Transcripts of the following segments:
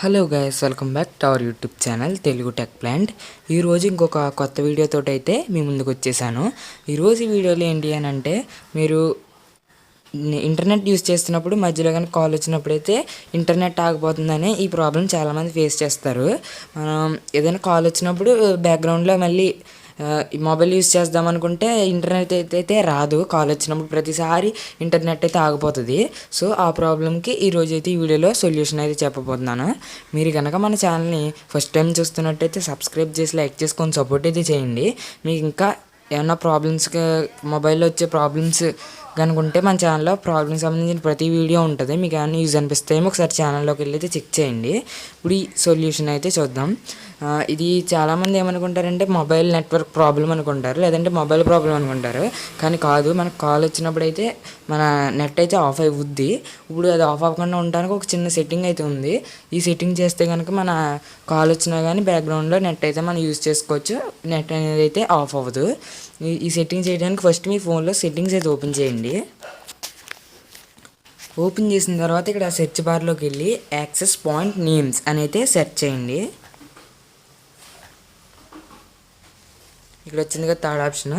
Hello guys, welcome back to our YouTube channel Telugu tech plant. ఈరోజు ఇంకొక కొత్త వీడియోతో అయితే మీ ముందుకు వచ్చేసాను. ఈరోజు ఈ వీడియోలో ఏంటి అని అంటే, మీరు ఇంటర్నెట్ యూస్ చేస్తున్నప్పుడు మధ్యలో కానీ కాల్ వచ్చినప్పుడు అయితే ఇంటర్నెట్ ఆగిపోతుందని ఈ ప్రాబ్లం చాలామంది ఫేస్ చేస్తారు. మనం ఏదైనా కాల్ వచ్చినప్పుడు బ్యాక్గ్రౌండ్లో మళ్ళీ మొబైల్ యూస్ చేద్దాం అనుకుంటే ఇంటర్నెట్ అయితే రాదు. కాల్ వచ్చినప్పుడు ప్రతిసారి ఇంటర్నెట్ అయితే ఆగిపోతుంది. సో ఆ ప్రాబ్లంకి ఈరోజు అయితే ఈ వీడియోలో సొల్యూషన్ అయితే చెప్పబోతున్నాను. మీరు కనుక మన ఛానల్ని ఫస్ట్ టైం చూస్తున్నట్టయితే సబ్స్క్రైబ్ చేసి లైక్ చేసుకొని సపోర్ట్ అయితే చేయండి. మీకు ఇంకా ఏమన్నా ప్రాబ్లమ్స్కి మొబైల్లో వచ్చే ప్రాబ్లమ్స్ కనుకుంటే మన ఛానల్లో ప్రాబ్లమ్స్ సంబంధించిన ప్రతి వీడియో ఉంటుంది. మీకు ఏమైనా యూజ్ అనిపిస్తేమో ఒకసారి ఛానల్లోకి వెళ్ళి అయితే చెక్ చేయండి. ఇప్పుడు ఈ సొల్యూషన్ అయితే చూద్దాం. ఇది చాలామంది ఏమనుకుంటారంటే మొబైల్ నెట్వర్క్ ప్రాబ్లం అనుకుంటారు, లేదంటే మొబైల్ ప్రాబ్లం అనుకుంటారు. కానీ కాదు, మనకు కాల్ వచ్చినప్పుడు అయితే మన నెట్ అయితే ఆఫ్ అయిపోద్ది. ఇప్పుడు అది ఆఫ్ అవ్వకుండా ఉండడానికి ఒక చిన్న సెట్టింగ్ అయితే ఉంది. ఈ సెట్టింగ్ చేస్తే కనుక మన కాల్ వచ్చినా కానీ బ్యాక్గ్రౌండ్లో నెట్ అయితే మనం యూజ్ చేసుకోవచ్చు. నెట్ అనేది అయితే ఆఫ్ అవ్వదు. ఈ సెట్టింగ్ చేయడానికి ఫస్ట్ మీ ఫోన్లో సెట్టింగ్స్ అయితే ఓపెన్ చేయండి. ఓపెన్ చేసిన తర్వాత ఇక్కడ సెర్చ్ బార్లోకి వెళ్ళి యాక్సెస్ పాయింట్ నేమ్స్ అని అయితే సెర్చ్ చేయండి. ఇక్కడ వచ్చింది కదా third option,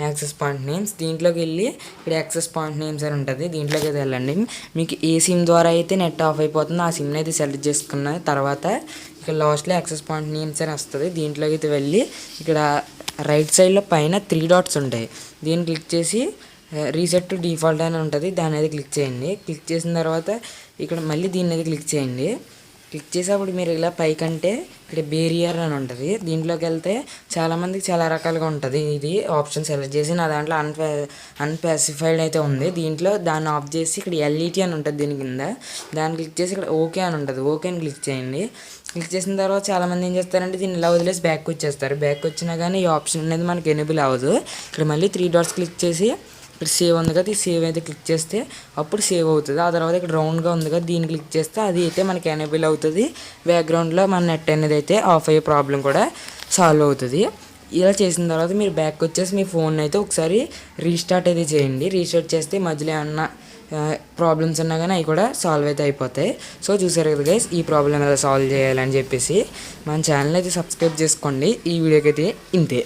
access point names. దీంట్లోకి వెళ్ళి ఇక్కడ యాక్సెస్ పాయింట్ నేమ్స్ అని ఉంటుంది, దీంట్లోకి అయితే వెళ్ళండి. మీకు ఏ సిమ్ ద్వారా అయితే నెట్ ఆఫ్ అయిపోతుందో ఆ సిమ్ని అయితే సెలెక్ట్ చేసుకున్న తర్వాత ఇక్కడ లాస్ట్లో యాక్సెస్ పాయింట్ నేమ్స్ అని వస్తుంది. దీంట్లోకి అయితే వెళ్ళి ఇక్కడ రైట్ సైడ్లో పైన 3 డాట్స్ ఉంటాయి, దీన్ని క్లిక్ చేసి రీసెట్ టు డిఫాల్ట్ అని ఉంటుంది, దాన్ని అయితే క్లిక్ చేయండి. క్లిక్ చేసిన తర్వాత ఇక్కడ మళ్ళీ దీన్ని అయితే క్లిక్ చేయండి. క్లిక్ చేసేప్పుడు మీరు ఇలా పైకంటే ఇక్కడ బేరియర్ అని ఉంటుంది, దీంట్లోకి వెళ్తే చాలామందికి చాలా రకాలుగా ఉంటుంది. ఇది ఆప్షన్ సెలెక్ట్ చేసి నా దాంట్లో అన్స్పెసిఫైడ్ అయితే ఉంది. దీంట్లో దాన్ని ఆఫ్ చేసి ఇక్కడ ఎల్ఈటీ అని ఉంటుంది దీని కింద, దాన్ని క్లిక్ చేసి ఇక్కడ ఓకే అని ఉంటుంది, ఓకే అని క్లిక్ చేయండి. క్లిక్ చేసిన తర్వాత చాలామంది ఏం చేస్తారంటే దీన్ని ఇలా వదిలేసి బ్యాక్ వచ్చేస్తారు. బ్యాక్ వచ్చినా కానీ ఈ ఆప్షన్ అనేది మనకి ఎనేబుల్ అవ్వదు. ఇక్కడ మళ్ళీ 3 డాట్స్ క్లిక్ చేసి ఇక్కడ సేవ్ ఉంది కదా, ఈ సేవ్ అయితే క్లిక్ చేస్తే అప్పుడు సేవ్ అవుతుంది. ఆ తర్వాత ఇక్కడ రౌండ్గా ఉంది కదా, దీన్ని క్లిక్ చేస్తే అది అయితే మనకి ఎనేబుల్ అవుతుంది. బ్యాక్గ్రౌండ్లో మన నెట్ అనేది అయితే ఆఫ్ అయ్యే ప్రాబ్లం కూడా సాల్వ్ అవుతుంది. ఇలా చేసిన తర్వాత మీరు బ్యాక్ వచ్చేసి మీ ఫోన్ అయితే ఒకసారి రీస్టార్ట్ అయితే చేయండి. రీస్టార్ట్ చేస్తే మధ్యలో ఏమన్నా ప్రాబ్లమ్స్ ఉన్నా కానీ అవి కూడా సాల్వ్ అయితే అయిపోతాయి. సో చూసారు కదా గైస్, ఈ ప్రాబ్లం ఎలా సాల్వ్ చేయాలని చెప్పేసి మన ఛానల్ అయితే సబ్స్క్రైబ్ చేసుకోండి. ఈ వీడియోకి అయితే ఇంతే.